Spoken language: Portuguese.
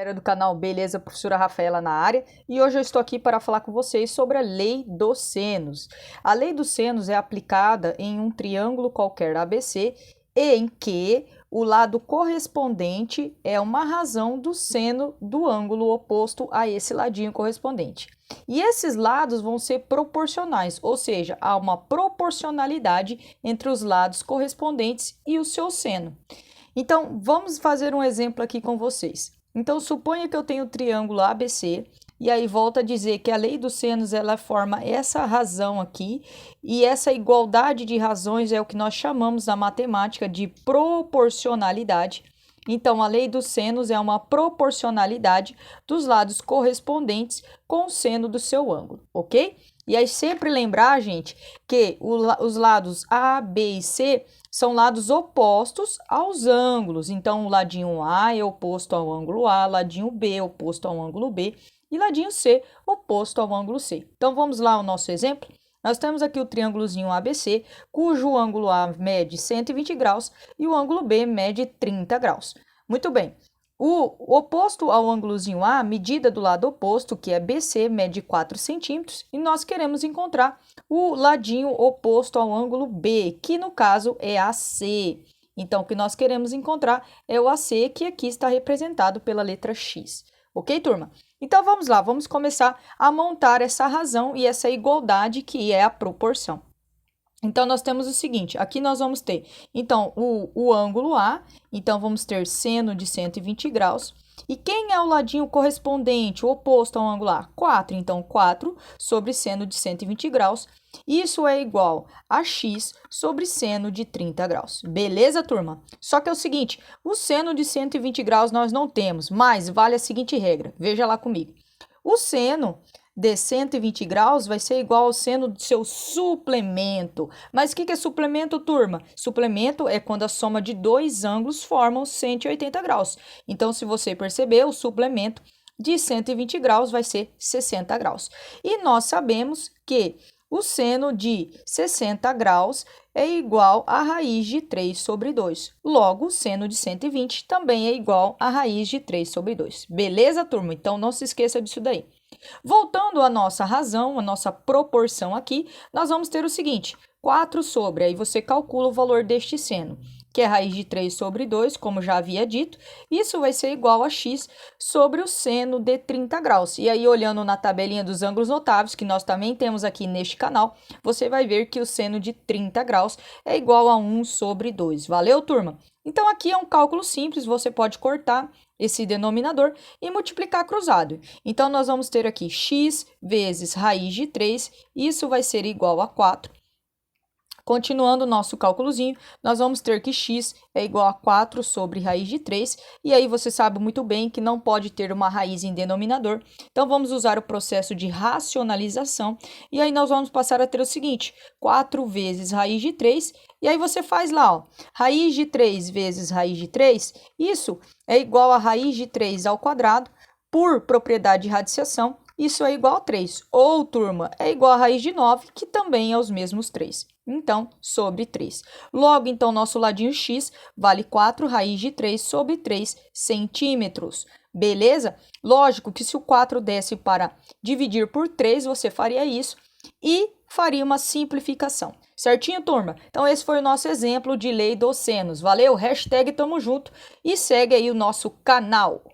Galera do canal, beleza? Professora Rafaela na área, e hoje eu estou aqui para falar com vocês sobre a lei dos senos. A lei dos senos é aplicada em um triângulo qualquer ABC em que o lado correspondente é uma razão do seno do ângulo oposto a esse ladinho correspondente. E esses lados vão ser proporcionais, ou seja, há uma proporcionalidade entre os lados correspondentes e o seu seno. Então, vamos fazer um exemplo aqui com vocês. Então, suponha que eu tenho o triângulo ABC, e aí volta a dizer que a lei dos senos, ela forma essa razão aqui, e essa igualdade de razões é o que nós chamamos na matemática de proporcionalidade. Então, a lei dos senos é uma proporcionalidade dos lados correspondentes com o seno do seu ângulo, ok? E aí, sempre lembrar, gente, que os lados A, B e C são lados opostos aos ângulos. Então, o ladinho A é oposto ao ângulo A, ladinho B é oposto ao ângulo B e ladinho C oposto ao ângulo C. Então, vamos lá ao nosso exemplo. Nós temos aqui o triângulozinho ABC, cujo ângulo A mede 120 graus e o ângulo B mede 30 graus. Muito bem. O oposto ao ângulozinho A, a medida do lado oposto, que é BC, mede 4 centímetros, e nós queremos encontrar o ladinho oposto ao ângulo B, que no caso é AC. Então, o que nós queremos encontrar é o AC, que aqui está representado pela letra X. Ok, turma? Então, vamos lá, vamos começar a montar essa razão e essa igualdade que é a proporção. Então, nós temos o seguinte, aqui nós vamos ter, então, o ângulo A, então vamos ter seno de 120 graus, e quem é o ladinho correspondente, o oposto ao ângulo A? 4, então 4 sobre seno de 120 graus, isso é igual a x sobre seno de 30 graus, beleza, turma? Só que é o seguinte, o seno de 120 graus nós não temos, mas vale a seguinte regra, veja lá comigo, o seno de 120 graus vai ser igual ao seno do seu suplemento. Mas o que é suplemento, turma? Suplemento é quando a soma de dois ângulos formam 180 graus. Então, se você perceber, o suplemento de 120 graus vai ser 60 graus. E nós sabemos que o seno de 60 graus é igual a raiz de 3 sobre 2. Logo, o seno de 120 também é igual a raiz de 3 sobre 2. Beleza, turma? Então, não se esqueça disso daí. Voltando à nossa razão, à nossa proporção aqui, nós vamos ter o seguinte, 4 sobre, aí você calcula o valor deste seno, que é raiz de 3 sobre 2, como já havia dito, isso vai ser igual a x sobre o seno de 30 graus. E aí, olhando na tabelinha dos ângulos notáveis, que nós também temos aqui neste canal, você vai ver que o seno de 30 graus é igual a 1 sobre 2. Valeu, turma? Então, aqui é um cálculo simples, você pode cortar esse denominador e multiplicar cruzado. Então, nós vamos ter aqui x vezes raiz de 3, isso vai ser igual a 4. Continuando o nosso cálculozinho, nós vamos ter que x é igual a 4 sobre raiz de 3, e aí você sabe muito bem que não pode ter uma raiz em denominador, então vamos usar o processo de racionalização, e aí nós vamos passar a ter o seguinte, 4 vezes raiz de 3, e aí você faz lá, ó, raiz de 3 vezes raiz de 3, isso é igual a raiz de 3 ao quadrado, por propriedade de radiciação, isso é igual a 3. Ou, turma, é igual a raiz de 9, que também é os mesmos 3. Então, sobre 3. Logo, então, nosso ladinho x vale 4 raiz de 3 sobre 3 centímetros. Beleza? Lógico que se o 4 desse para dividir por 3, você faria isso e faria uma simplificação. Certinho, turma? Então, esse foi o nosso exemplo de lei dos senos. Valeu? Hashtag tamo junto e segue aí o nosso canal.